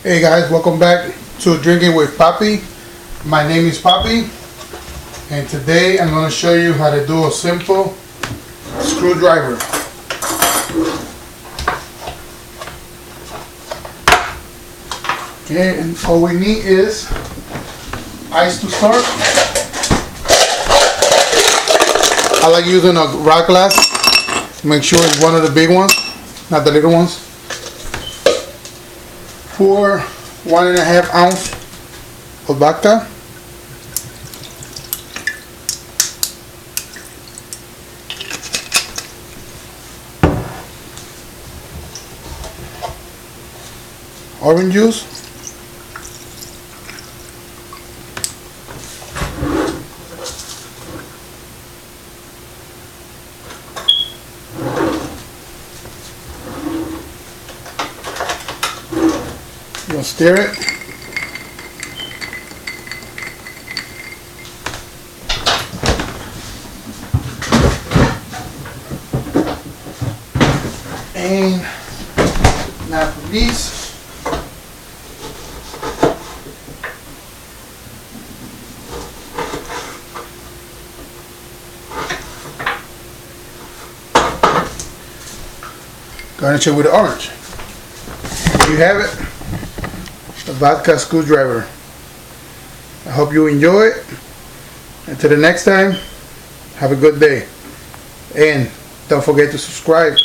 Hey guys, welcome back to Drinking with Papi. My name is Papi, and today I'm going to show you how to do a simple screwdriver. Okay, and all we need is ice to start. I like using a rock glass. Make sure it's one of the big ones, not the little ones. Pour 1.5 ounce of vodka. Orange juice. You'll stir it. And now for these. Garnish it with orange. There you have it. The vodka screwdriver. I hope you enjoy it. Until the next time, have a good day. And don't forget to subscribe.